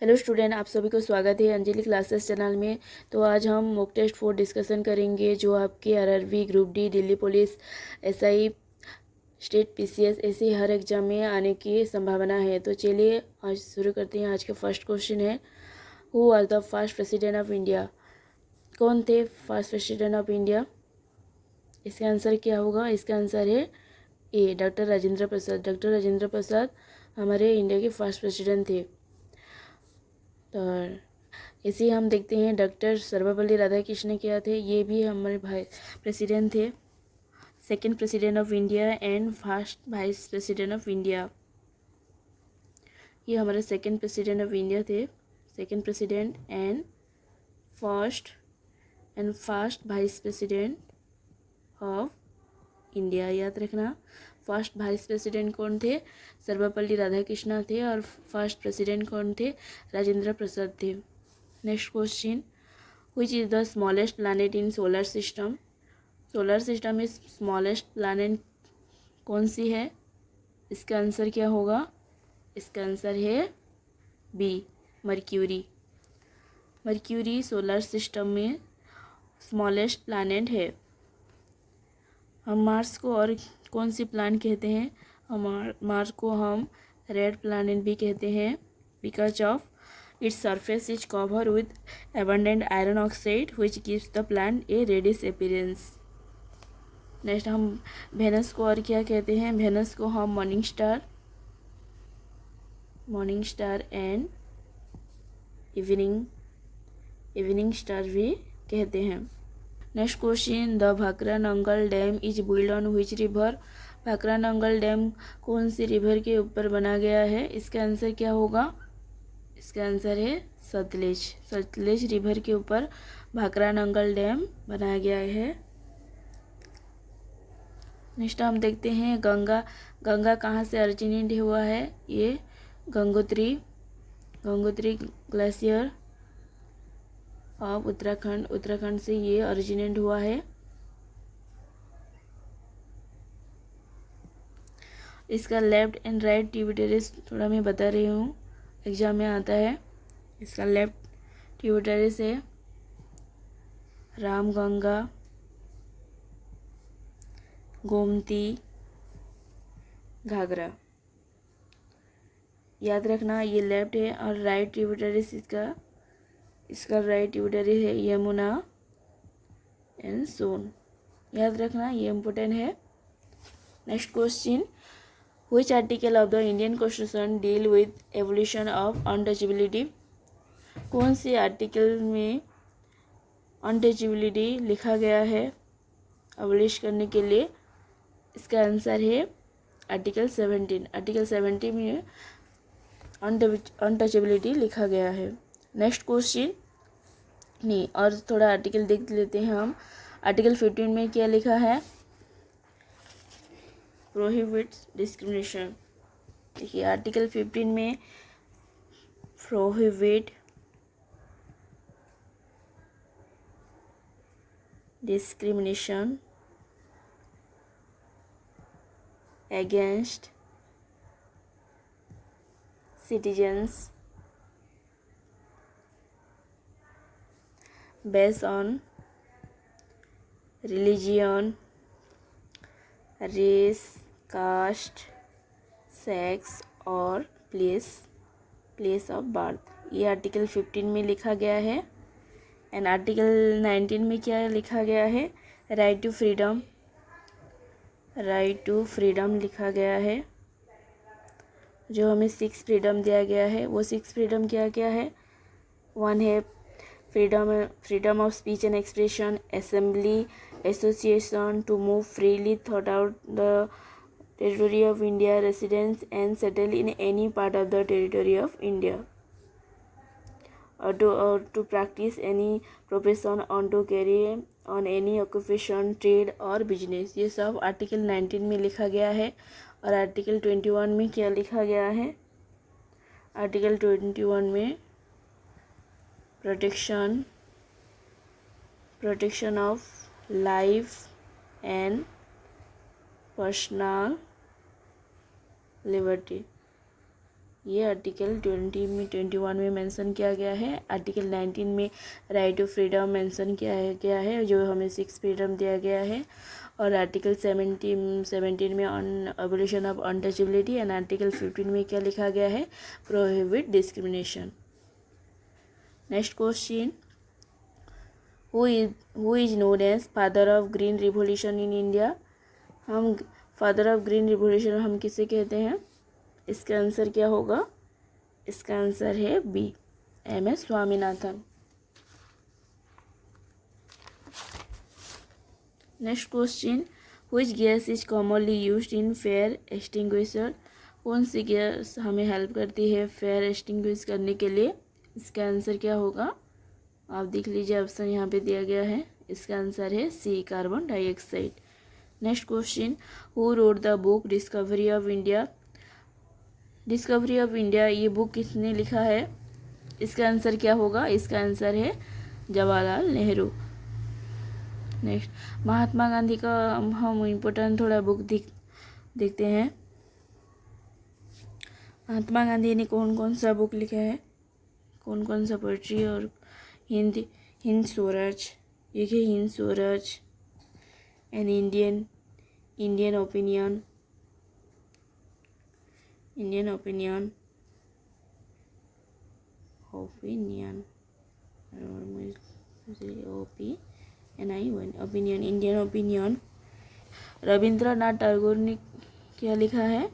Hello student, आप सभी को स्वागत है अंजलि क्लासेस चैनल में। तो आज हम मॉक टेस्ट 4 डिस्कशन करेंगे जो आपके RRB, group D, Delhi police, SI, state PCS ऐसे हर एग्जाम में आने की संभावना है। तो चलिए आज शुरू करते हैं। आज का फर्स्ट क्वेश्चन है, who was the first president of India? कौन थे फर्स्ट प्रेसिडेंट ऑफ इंडिया? इसका आंसर क्या होगा? इसका आंसर है ए, डॉक्टर राजेंद्र प्रसाद। डॉक्टर राजेंद्र प्रसाद हमारे इंडिया के फर्स्ट प्रेसिडेंट थे। तो इसी हम देखते हैं डॉक्टर सर्वपल्ली राधाकृष्णन क्या थे। ये भी हमारे भाई प्रेसिडेंट थे, second president of India and first vice president of India. ये हमारे सेकंड प्रेसिडेंट ऑफ इंडिया थे, second president and first vice president of India. याद रखना, फर्स्ट वाइस प्रेसिडेंट कौन थे? सर्वपल्ली राधाकृष्णन थे। और फर्स्ट प्रेसिडेंट कौन थे? राजेंद्र प्रसाद थे। Next question, which is the smallest planet in solar system? Solar system में स्मॉलेस्ट प्लानट कौन सी है? इसका आंसर क्या होगा? इसका आंसर है B, mercury. Mercury solar system में स्मॉलेस्ट प्लानट है। हम मार्स को और कौन सी प्लानट कहते हैं? हम मार्स को हम रेड प्लानट भी कहते हैं, because of its surface is covered with abundant iron oxide which gives the plant a reddish appearance. Next हम वेनस को और क्या कहते हैं? वेनस को हम morning star and evening star भी कहते हैं। Next question, the Bhakra Nangal dam is build on which river? Bhakra Nangal dam कौन सी रिवर के ऊपर बना गया है? इसका आंसर क्या होगा? इसका आंसर है सतलेज। सतलेज रिवर के ऊपर भाखरा नंगल डैम बनाया गया है। नेक्स्ट हम देखते हैं गंगा कहाँ से ओरिजिनेट हुआ है? ये गंगोत्री ग्लेशियर ऑफ उत्तराखंड से ये ओरिजिनेट हुआ है। इसका लेफ्ट एंड राइट ट्रिब्यूटरीज थोड़ा मैं बता रही हूँ, एग्जाम में आता है। इसका लेफ्ट ट्रिब्यूटरीज है रामगंगा, गोमती, घाघरा। याद रखना, ये लेफ्ट है। और राइट ट्रिब्यूटरीज इसका राइट ट्रिब्यूटरी है यमुना एंड सोन। याद रखना, ये इम्पोर्टेंट है। Next question, which article of the Indian Constitution deal with abolition of untouchability? कौन सी आर्टिकल में अनटचेबिलिटी लिखा गया है अबलिश करने के लिए? इसका आंसर है आर्टिकल 17। आर्टिकल 17 में अनटचेबिलिटी लिखा गया है। नेक्स्ट क्वेश्चन, नहीं और थोड़ा आर्टिकल देख लेते हैं हम। आर्टिकल 15 में क्या लिखा है? Prohibits discrimination. देखिए आर्टिकल 15 में prohibit discrimination against citizens based on religion, race, caste, sex और प्लेस ऑफ बर्थ। ये आर्टिकल 15 में लिखा गया है। एंड आर्टिकल 19 में क्या लिखा गया है? राइट टू फ्रीडम लिखा गया है। जो हमें 6 फ्रीडम दिया गया है, वो 6 फ्रीडम क्या क्या है? वन है freedom of speech and expression, assembly, association, to move freely throughout the territory of India, residence and settle in any part of the territory of India, or to practice any profession, or to carry on any occupation, trade और business. ये sub article 19 में लिखा गया है। और article 21 में क्या लिखा गया है? आर्टिकल 21 में protection of life and personal liberty. ये आर्टिकल 21 में मेंशन किया गया है। आर्टिकल 19 में राइट टू फ्रीडम मेंशन किया गया है, जो हमें 6 फ्रीडम दिया गया है। और आर्टिकल 17 में on abolition of untouchability. And article 15 में क्या लिखा गया है, prohibit discrimination. Next question, who is known as father of green revolution in India. हम फादर ऑफ ग्रीन रिवॉल्यूशन हम किसे कहते हैं, इसका आंसर क्या होगा, इसका आंसर है B, M S. Swaminathan. Next question, which gas is commonly used in fire extinguisher. कौन सी गैस हमें हेल्प करती है फायर एक्सटिंग्विश करने के लिए, इसका आंसर क्या होगा, आप देख लीजिए ऑप्शन यहाँ पे दिया गया है, इसका आंसर है C, carbon dioxide. Next question, who wrote the book Discovery of India. Discovery of India ये बुक किसने लिखा है, इसका आंसर क्या होगा, इसका आंसर है जवाहरलाल नेहरू। नेक्स्ट, महात्मा गांधी का हम इम्पोर्टेंट थोड़ा बुक देखते हैं। महात्मा गांधी ने कौन कौन सा बुक लिखा है, कौन कौन सा पोइट्री और हिंद स्वराज, एक है Hind Swaraj, an Indian opinion, Indian opinion. Rabindranath Tagore ने क्या लिखा है,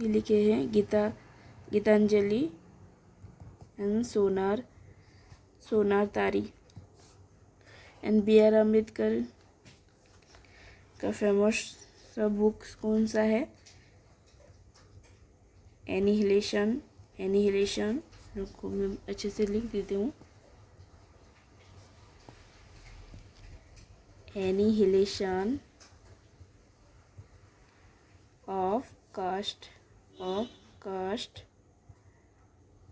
ये लिखे हैं गीतांजलि एंड सोनार तारी। एंड बी आर अम्बेडकर का फेमस बुक कौन सा है, एनिहिलेशन। को मैं अच्छे से लिख देती हूँ, एनिहिलेशन ऑफ कास्ट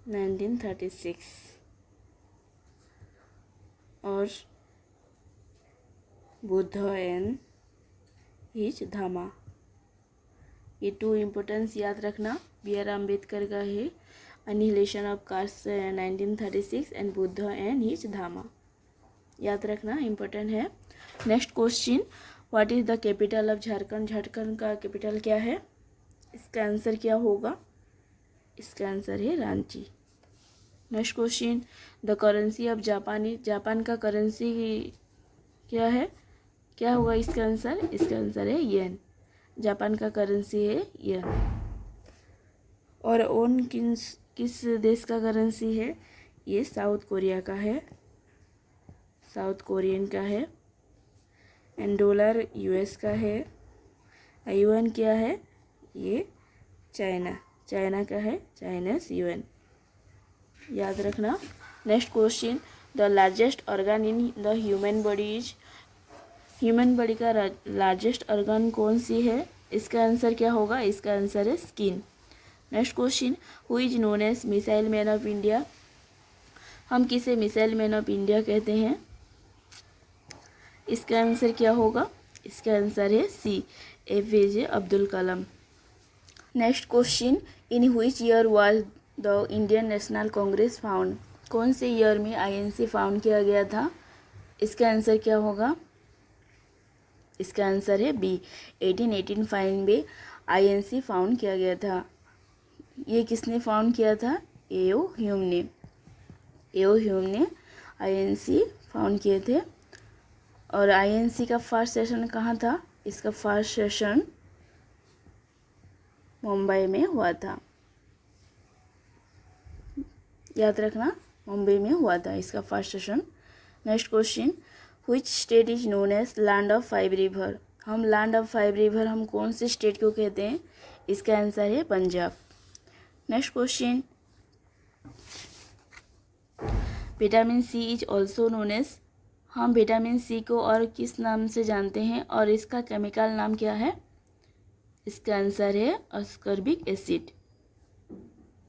1936। और बुद्ध एंड हिज धामा, ये 2 इम्पोर्टेंस याद रखना। बी आर अम्बेडकर का है annihilation of caste 1936 and Buddha and his Dhamma, याद रखना, इम्पोर्टेंट है। Next question, what is the capital of Jharkhand. Jharkhand का कैपिटल क्या है, इसका आंसर क्या होगा, इसका आंसर है Ranchi. Next question, the currency of Japan का करेंसी क्या है, क्या होगा इसका आंसर, इसका आंसर है येन। जापान का करेंसी है येन। और ओन किस देश का करेंसी है, ये साउथ कोरिया का है, साउथ कोरियन का है। एंड डॉलर यूएस का है। युएन क्या है, ये चाइना का है, चाइनास युएन, याद रखना। Next question, the largest organ in the human body is. Human body का लार्जेस्ट ऑर्गन कौन सी है, इसका आंसर क्या होगा, इसका आंसर है skin. Next question, who is known as missile man of India. हम किसे मिसाइल मैन ऑफ इंडिया कहते हैं, इसका आंसर क्या होगा, इसका आंसर है सी, APJ Abdul Kalam. Next question, in which year was the Indian national Congress found. कौन से ईयर में INC फाउंड किया गया था, इसका आंसर क्या होगा, इसका आंसर है बी, 1885 में INC फाउंड किया गया था। ये किसने फाउंड किया था, A.O. ह्यूम ने INC फाउंड किए थे। और INC का फर्स्ट सेशन कहाँ था, इसका फर्स्ट सेशन मुंबई में हुआ था, याद रखना, मुंबई में हुआ था इसका first session. Next question, which state is known as land of 5 river. हम लैंड ऑफ 5 रिवर हम कौन से स्टेट को कहते हैं, इसका आंसर है Punjab. Next question, vitamin C is also known as. हम विटामिन सी को और किस नाम से जानते हैं और इसका केमिकल नाम क्या है, इसका आंसर है अस्कॉर्बिक एसिड।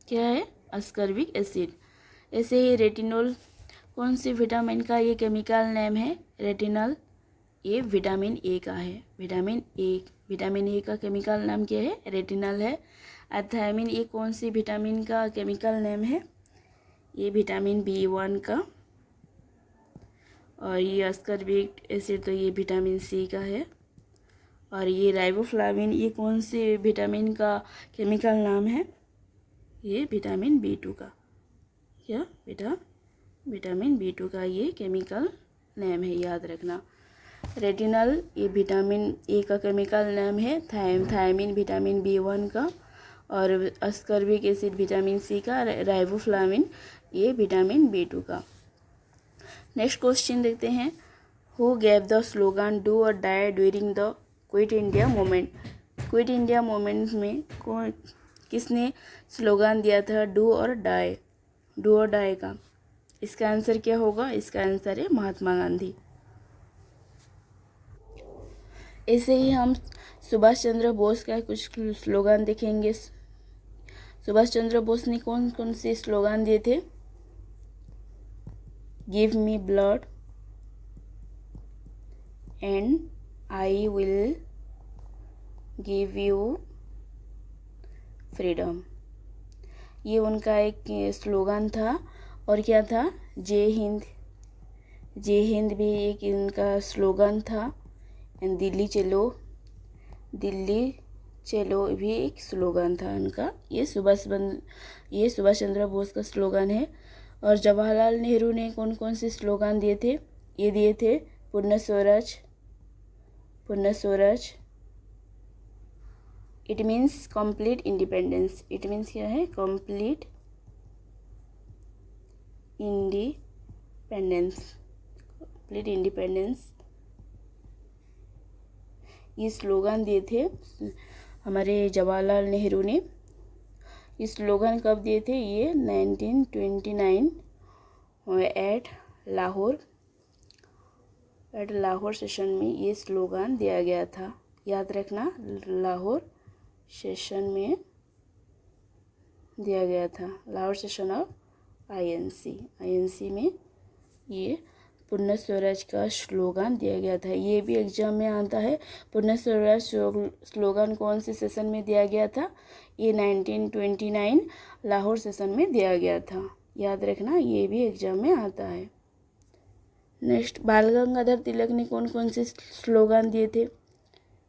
क्या है, अस्कॉर्बिक एसिड। ऐसे ही रेटिनॉल कौन सी विटामिन का ये केमिकल नेम है, रेटिनॉल, ये विटामिन ए का है, विटामिन ए विटामिन ए का केमिकल नाम क्या है? रेटिनल है। और थायमिन, ये कौन सी विटामिन का केमिकल नेम है? ये विटामिन B1 का। और ये अस्कॉर्बिक एसिड, तो ये विटामिन सी का है। और ये राइबोफ्लाविन, ये कौन से विटामिन का केमिकल नाम है? ये विटामिन B2 का। क्या बेटा? विटामिन B2 का ये केमिकल नेम है, याद रखना। रेटिनल, ये विटामिन ए का केमिकल नेम है। थायमिन विटामिन B1 का। और अस्कॉर्बिक एसिड विटामिन सी का। राइबोफ्लाविन ये विटामिन B2 का। नेक्स्ट क्वेश्चन देखते हैं। Who gave the slogan do और die during the quit India movement? Quit India movement में कौन, किसने स्लोगन दिया था डू और डाई? डू और डाई का इसका आंसर क्या होगा? इसका आंसर है महात्मा गांधी। ऐसे ही हम सुभाष चंद्र बोस का कुछ स्लोगन देखेंगे। सुभाष चंद्र बोस ने कौन कौन से स्लोगन दिए थे? Give me blood and I will give you freedom, ये उनका एक स्लोगन था। और क्या था? जय हिंद, जय हिंद भी एक इनका स्लोगन था। एंड दिल्ली चलो, दिल्ली चलो भी एक स्लोगन था उनका। ये सुभाष चंद्र बोस का स्लोगन है। और जवाहरलाल नेहरू ने कौन कौन से स्लोगन दिए थे? ये दिए थे पूर्ण स्वराज, पूर्ण Swaraj, it means complete independence. It means क्या है? कंप्लीट इंडिपेंडेंस, कंप्लीट इंडिपेंडेंस, ये स्लोगन दिए थे हमारे जवाहरलाल नेहरू ने। ये स्लोगन कब दिए थे? ये 1929 एट लाहौर सेशन में ये स्लोगन दिया गया था, याद रखना। लाहौर सेशन में दिया गया था, लाहौर सेशन ऑफ INC में ये पूर्ण स्वराज का स्लोगन दिया गया था। ये भी एग्जाम में आता है। पूर्ण स्वराज स्लोगन कौन से सेशन में दिया गया था? ये 1929 लाहौर सेशन में दिया गया था, याद रखना। ये भी एग्जाम में आता है। नेक्स्ट, बाल गंगाधर तिलक ने कौन कौन से स्लोगन दिए थे?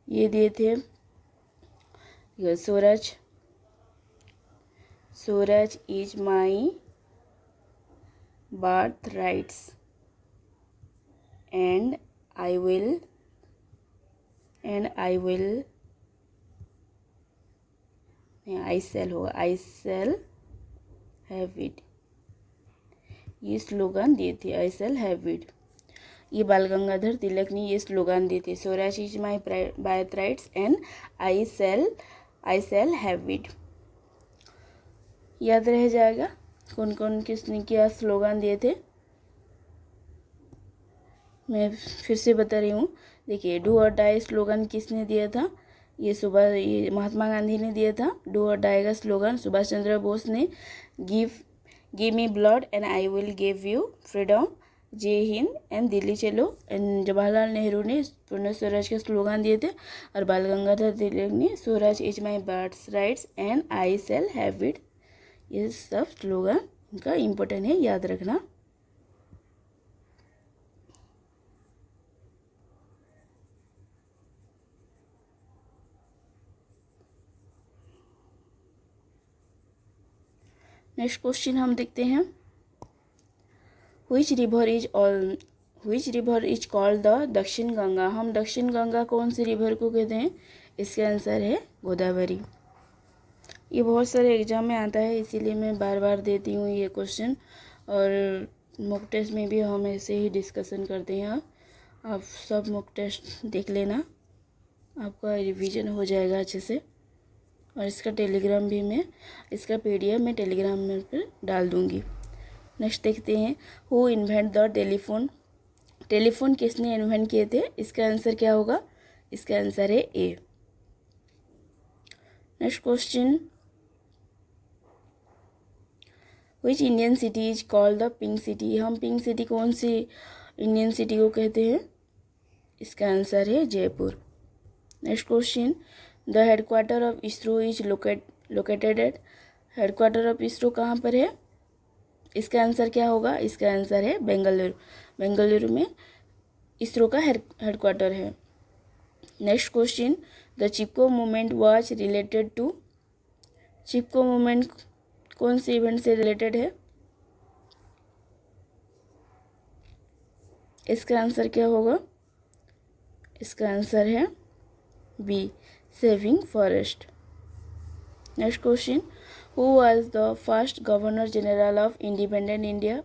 ये दिए थे Swaraj, Swaraj is my birth rights and I will I shall होगा, I shall have it, ये स्लोगन दिए थे। I shall have it, ये बाल गंगाधर तिलक ने ये स्लोगन दिए थे। Swaraj is my birth rights and I shall have it, याद रह जाएगा। कौन कौन किसने क्या स्लोगन दिए थे? मैं फिर से बता रही हूँ। देखिए, डू और डाई स्लोगन किसने दिया था? ये महात्मा गांधी ने दिया था। डू और डाई का स्लोगन सुभाष चंद्र बोस ने। Give me blood and I will give you freedom, जय हिंद एंड दिल्ली चलो। एंड जवाहरलाल नेहरू ने पूर्ण स्वराज के स्लोगन दिए थे। और बाल गंगाधर तिलक ने Swaraj is my birth rights and I shall have it, ये सब स्लोगन इनका इम्पोर्टेंट है, याद रखना। नेक्स्ट क्वेश्चन हम देखते हैं। Which river is called the दक्षिण गंगा? हम दक्षिण गंगा कौन सी रिवर को कहते हैं? इसका आंसर है गोदावरी। ये बहुत सारे एग्जाम में आता है, इसीलिए मैं बार बार देती हूँ ये क्वेश्चन। और मॉक टेस्ट में भी हम ऐसे ही डिस्कशन करते हैं। आप सब मॉक टेस्ट देख लेना, आपका रिवीजन हो जाएगा अच्छे से। और इसका टेलीग्राम भी मैं, इसका PDF मैं टेलीग्राम में पर डाल दूँगी। नेक्स्ट देखते हैं। Who invent the telephone? Telephone किसने इन्वेंट किए थे? इसका आंसर क्या होगा? इसका आंसर है A। Next question, which Indian city is called the pink city? हम पिंक सिटी कौन सी इंडियन सिटी को कहते हैं? इसका आंसर है Jaipur. Next question, the headquarter of ISRO is located at, headquarter of ISRO कहाँ पर है? इसका आंसर क्या होगा? इसका आंसर है बेंगलुरु। बेंगलुरु में इसरो का हेडक्वार्टर है। Next question, the Chipko movement was related to, Chipko movement कौन से इवेंट से रिलेटेड है? इसका आंसर क्या होगा? इसका आंसर है B, saving forest. Next question, who was the first governor general of independent India,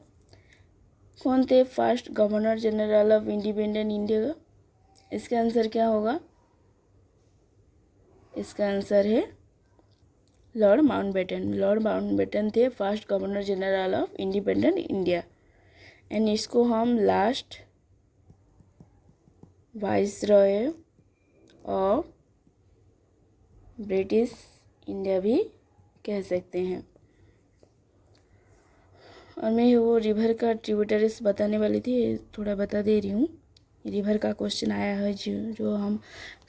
कौन थे first governor general of independent India का? इसका आंसर क्या होगा? इसका आंसर है लॉर्ड माउंटबेटन। लॉर्ड माउंटबेटन थे first governor general of independent India. And इसको हम last viceroy of British India भी कह सकते हैं। और मैं वो रिवर का ट्रिब्यूटरीज बताने वाली थी, थोड़ा बता दे रही हूँ। रिवर का क्वेश्चन आया है जो हम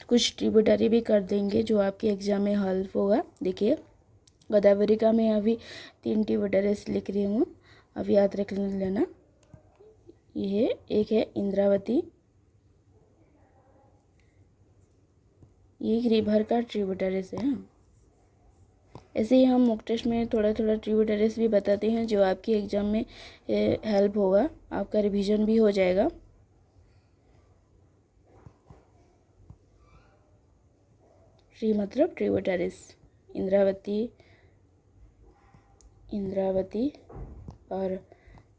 कुछ ट्रिब्यूटरी भी कर देंगे जो आपके एग्जाम में हेल्प होगा। देखिए, गोदावरी का मैं अभी 3 ट्रिब्यूटरीज लिख रही हूँ, अब याद रख लेना। ये एक है इंद्रावती, ये एक रिवर का ट्रिब्यूटरीज है। ऐसे ही हम मॉक टेस्ट में थोड़ा थोड़ा ट्रिब्यूटरीज भी बताते हैं जो आपके एग्जाम में हेल्प होगा, आपका रिवीजन भी हो जाएगा। ट्री मतलब ट्रिब्यूटरीज, इंद्रावती और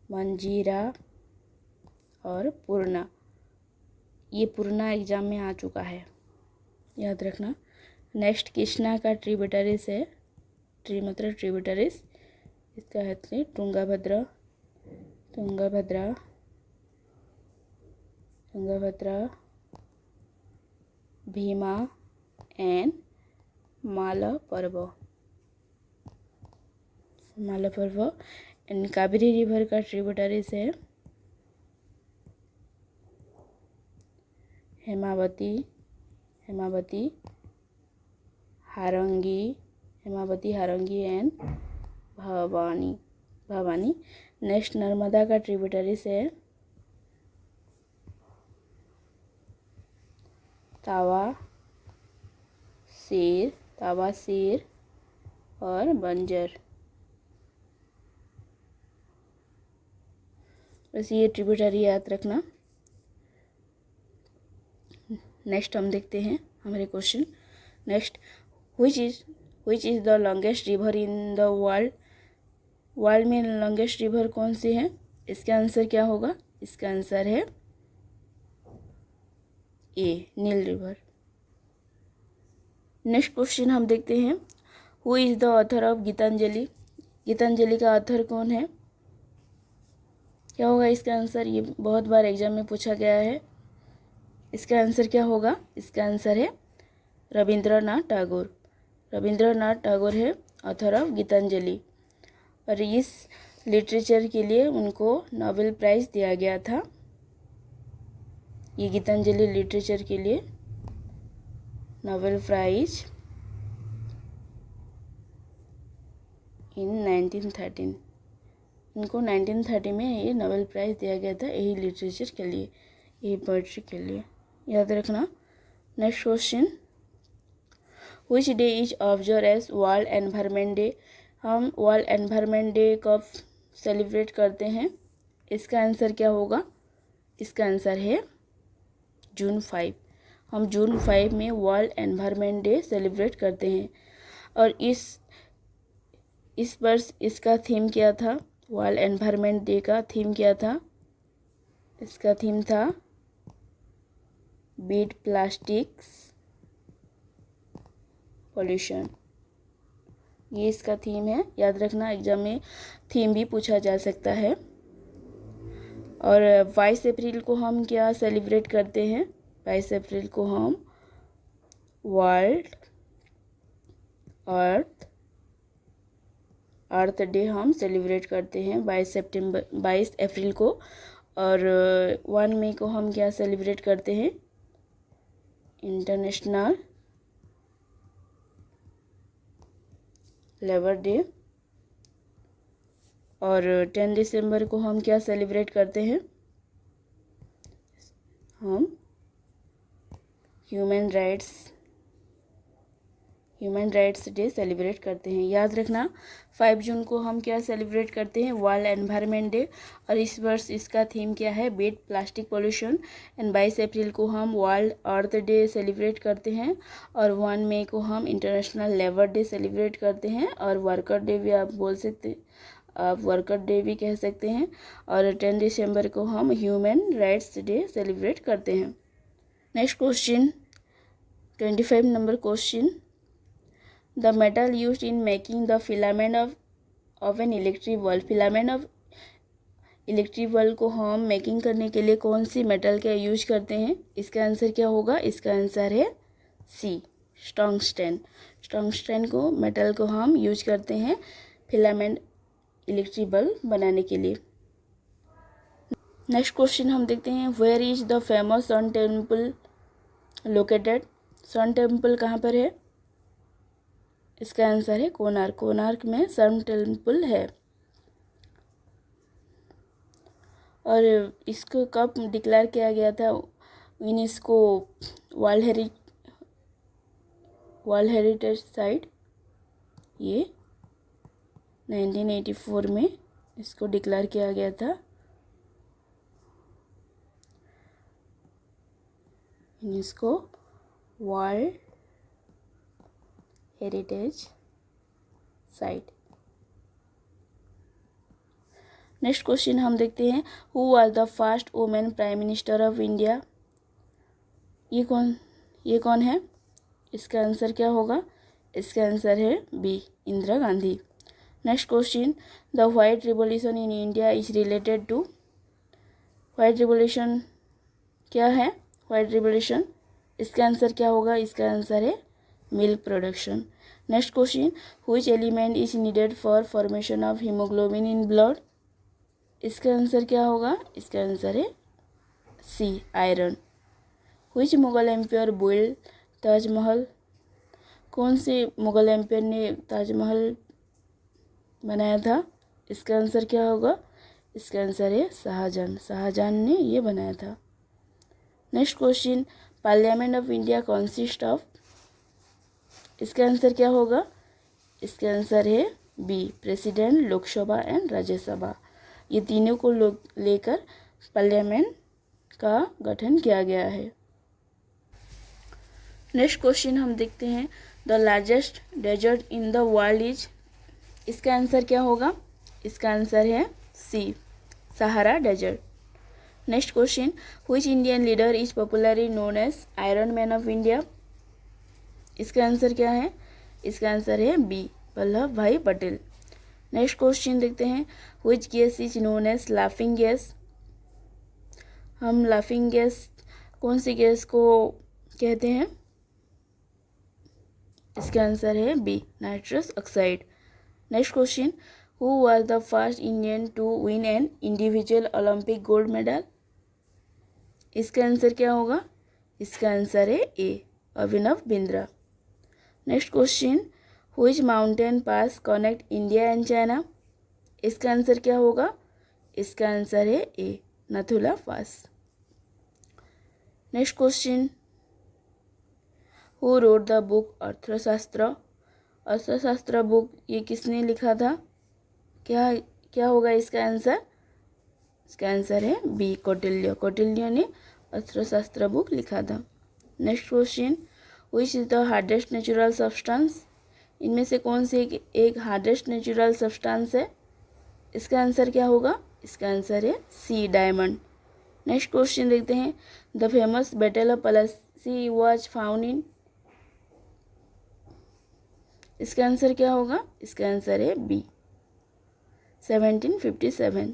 मंजीरा और पूर्णा। ये पूर्णा एग्जाम में आ चुका है, याद रखना। नेक्स्ट कृष्णा का ट्रिब्यूटरीज है, ट्री मतलब ट्रिब्यूटरीज, इसका है Tungabhadra, Bhima and Malaprabha. And Kaveri river का ट्रिब्यूटरीज है हेमावती, हारंगी एंड भवानी। नेक्स्ट नर्मदा का ट्रिब्यूटरीज है तावासीर और बंजर। बस ये ट्रिब्यूटरी याद रखना। नेक्स्ट हम देखते हैं हमारे question. Next, which is the longest river in the world, world में लॉन्गेस्ट रिवर कौन सी है? इसका आंसर क्या होगा? इसका आंसर है A, Nile river. Next question हम देखते हैं, who is the author of Gitanjali, Gitanjali का ऑथर कौन है? क्या होगा इसका आंसर? ये बहुत बार एग्जाम में पूछा गया है। इसका आंसर क्या होगा? इसका आंसर है रविंद्रनाथ टैगोर। रविंद्रनाथ टैगोर है ऑथर ऑफ गीतांजलि, और इस लिटरेचर के लिए उनको नोबेल प्राइज़ दिया गया था। ये गीतांजलि लिटरेचर के लिए नोबेल प्राइज़ इन 1913, इनको 1930 में ये नोबेल प्राइज़ दिया गया था, यही लिटरेचर के लिए, यही पोइट्री के लिए, याद रखना। Next question, which day is observe as world environment day, हम वर्ल्ड एनवायरनमेंट डे कब सेलिब्रेट करते हैं? इसका आंसर क्या होगा? इसका आंसर है जून 5। हम जून 5 में वर्ल्ड एनवायरनमेंट डे सेलिब्रेट करते हैं। और इस वर्ष इसका थीम क्या था? वर्ल्ड एनवायरनमेंट डे का थीम क्या था? इसका थीम था बीट प्लास्टिक्स पॉल्यूशन, ये इसका थीम है, याद रखना। एग्जाम में थीम भी पूछा जा सकता है। और 22 अप्रैल को हम क्या सेलिब्रेट करते हैं? 22 अप्रैल को हम वर्ल्ड अर्थ डे हम सेलिब्रेट करते हैं 22 अप्रैल को। और 1 मई को हम क्या सेलिब्रेट करते हैं? International labour day. और 10 दिसंबर को हम क्या सेलिब्रेट करते हैं? हम ह्यूमन राइट्स डे सेलिब्रेट करते हैं। याद रखना 5 जून को हम क्या सेलिब्रेट करते हैं? World environment day. और इस वर्ष इसका थीम क्या है? Beat plastic pollution. And 22 April को हम वर्ल्ड अर्थ डे सेलिब्रेट करते हैं। और 1 मई को हम इंटरनेशनल लेबर डे सेलिब्रेट करते हैं। और वर्कर डे भी आप बोल सकते, आप वर्कर डे भी कह सकते हैं। और 10 दिसंबर को हम ह्यूमन राइट्स डे सेलिब्रेट करते हैं। Next question, 25 number question, the metal used in making the filament of an electric bulb. Filament of electric bulb को हम मेकिंग करने के लिए कौन सी मेटल का यूज करते हैं? इसका आंसर क्या होगा? इसका आंसर है सी, टंगस्टन। टंगस्टन को मेटल को हम यूज करते हैं फिलामेंट इलेक्ट्रिक बल्ब बनाने के लिए। नेक्स्ट क्वेश्चन हम देखते हैं, where is the famous sun temple located. Sun temple कहाँ पर है? इसका आंसर है कोणार्क। कोणार्क में सन टेम्पल है। और इसको कब डिक्लेयर किया गया था? यूनेस्को वर्ल्ड हेरिटेज साइट, ये 1984 में इसको डिक्लेयर किया गया था। UNESCO world heritage site. Next question हम देखते हैं, who was the first women prime minister of India. ये कौन है? इसका आंसर क्या होगा? इसका आंसर है B, Indira Gandhi. Next question, the white revolution in India is related to. White revolution क्या है? व्हाइट रिवॉल्यूशन, इसका आंसर क्या होगा? इसका आंसर है milk production. Next question, which element is needed for formation of haemoglobin in blood. इसका answer क्या होगा? इसका आंसर है C, iron. Which Mughal empire build Taj Mahal. कौन से मुगल एम्पायर ने ताजमहल बनाया था? इसका आंसर क्या होगा? इसका आंसर है शाहजहां। शाहजहां ने ये बनाया था। Next question, parliament of India consist of. इसका आंसर क्या होगा? इसका आंसर है B, president, Lok Sabha and Rajya Sabha. ये तीनों को लेकर पार्लियामेंट का गठन किया गया है। नेक्स्ट क्वेश्चन हम देखते हैं, the largest desert in the world is. इसका आंसर क्या होगा? इसका आंसर है C, Sahara desert. Next question, which Indian leader is popularly known as iron man of India. इसका आंसर क्या है? इसका आंसर है बी, वल्लभ भाई पटेल। नेक्स्ट क्वेश्चन देखते हैं, which gas is known as laughing gas. हम लाफिंग गैस कौन सी गैस को कहते हैं? इसका आंसर है B, nitrous oxide. Next question, who was the first Indian to win an individual Olympic gold medal. इसका आंसर क्या होगा? इसका आंसर है A, Abhinav Bindra. Next question, which mountain pass connect India and China. इसका आंसर क्या होगा? इसका आंसर है A, Nathula pass. Next question, who wrote the book अर्थशास्त्र। अर्थशास्त्र बुक ये किसने लिखा था? क्या होगा इसका आंसर? इसका आंसर है बी, कौटिल्य। कौटिल्य ने अर्थशास्त्र बुक लिखा था। Next question, which is the hardest natural substance. इनमें से कौन से एक हार्डेस्ट नेचुरल सब्सटेंस है? इसका आंसर क्या होगा? इसका आंसर है सी, डायमंड। नेक्स्ट क्वेश्चन देखते हैं, the famous battle of Plassey was found in. इसका आंसर क्या होगा? इसका आंसर है B, 1757।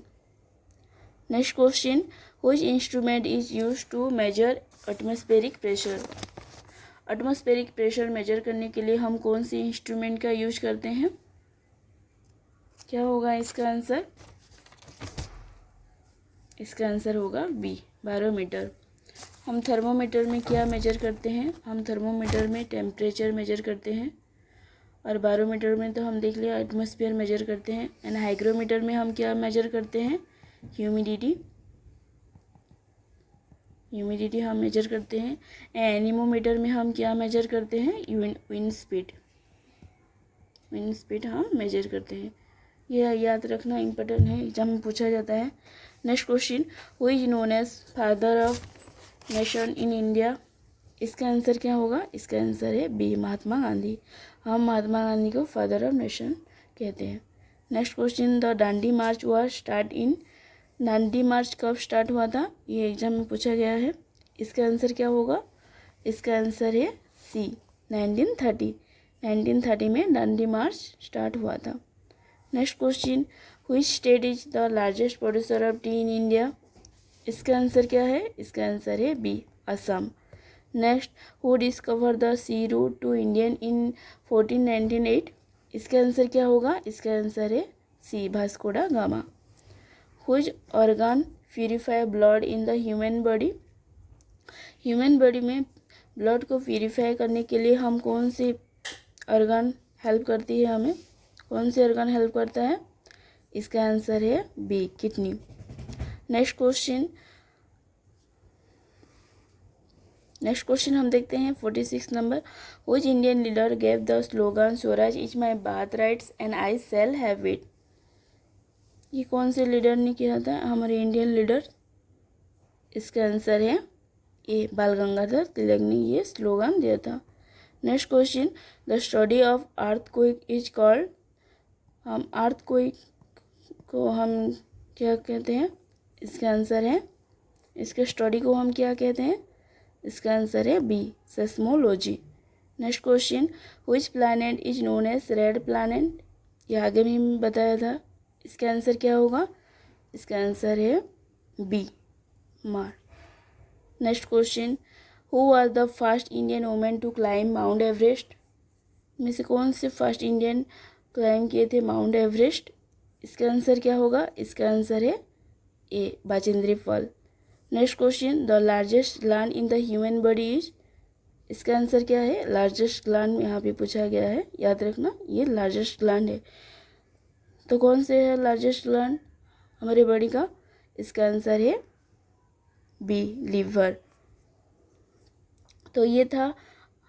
Next question, which instrument is used to measure atmospheric pressure. Atmospheric pressure measure करने के लिए हम कौन सी इंस्ट्रूमेंट का यूज करते हैं? क्या होगा इसका आंसर? इसका आंसर होगा बी, बैरोमीटर। हम थर्मोमीटर में क्या मेजर करते हैं? हम थर्मोमीटर में टेम्परेचर मेजर करते हैं, और बारोमीटर में तो हम देख लिया एटमॉस्फेयर मेजर करते हैं। एंड हाइग्रोमीटर में हम क्या मेजर करते हैं? ह्यूमिडिटी हम मेजर करते हैं। एनीमोमीटर में हम क्या मेजर करते हैं? विंड स्पीड हम मेजर करते हैं। यह याद रखना इम्पोर्टेंट है, एग्जाम में पूछा जाता है। Next question, who is known as father of nation in India? इसका आंसर क्या होगा? इसका आंसर है बी, महात्मा गांधी। हम महात्मा गांधी को फादर ऑफ नेशन कहते हैं। नेक्स्ट क्वेश्चन, द दांडी मार्च दांडी मार्च कब स्टार्ट हुआ था? ये एग्जाम में पूछा गया है। इसका आंसर क्या होगा? इसका आंसर है सी, 1930 में दांडी मार्च स्टार्ट हुआ था। Next question, which state is the largest producer of tea in India? इसका आंसर क्या है? इसका आंसर है B, Assam. Next, who discover the sea route to Indian in 1498? इसका आंसर क्या होगा? इसका आंसर है C, Vasco da Gama. Which organ purify blood in the human body? Human body में ब्लड को प्यूरिफाई करने के लिए हम कौन सी ऑर्गन हेल्प करती है? हमें कौन सी ऑर्गन हेल्प करता है? इसका आंसर है बी, किडनी। नेक्स्ट क्वेश्चन हम देखते हैं 46 number, which Indian leader gave the slogan swaraj is my birth rights and I shall have it? ये कौन से लीडर ने किया था? हमारे इंडियन लीडर। इसका आंसर है ए, बाल गंगाधर तिलक ने ये स्लोगन दिया था। Next question, the study of earthquake is called? हम अर्थक्वेक को हम क्या कहते हैं? इसका आंसर है, इसके स्टडी को हम क्या कहते हैं? इसका आंसर है B, seismology. Next question, which planet is known as red planet? ये आगे भी बताया था। इसका आंसर क्या होगा? इसका आंसर है B, Mars. Next question, who was the first Indian women to climb Mount Everest? में से कौन से फर्स्ट इंडियन क्लाइम किए थे माउंट एवरेस्ट? इसका आंसर क्या होगा? इसका आंसर है A, Bachendri Pal. Next question, the largest gland in the human body is? इसका आंसर क्या है? लार्जेस्ट ग्लैंड यहाँ पे पूछा गया है, याद रखना ये लार्जेस्ट ग्लैंड है। तो कौन से है लार्जेस्ट ग्लैंड हमारे बॉडी का? इसका आंसर है बी, लीवर। तो ये था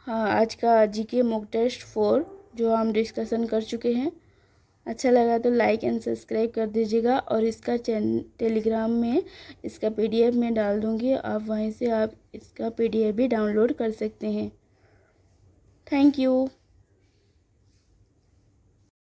आज का जीके मॉक टेस्ट 4 जो हम डिस्कशन कर चुके हैं। अच्छा लगा तो लाइक एंड सब्सक्राइब कर दीजिएगा, और इसका टेलीग्राम में इसका PDF में डाल दूँगी, आप वहीं से आप इसका PDF भी डाउनलोड कर सकते हैं। Thank you.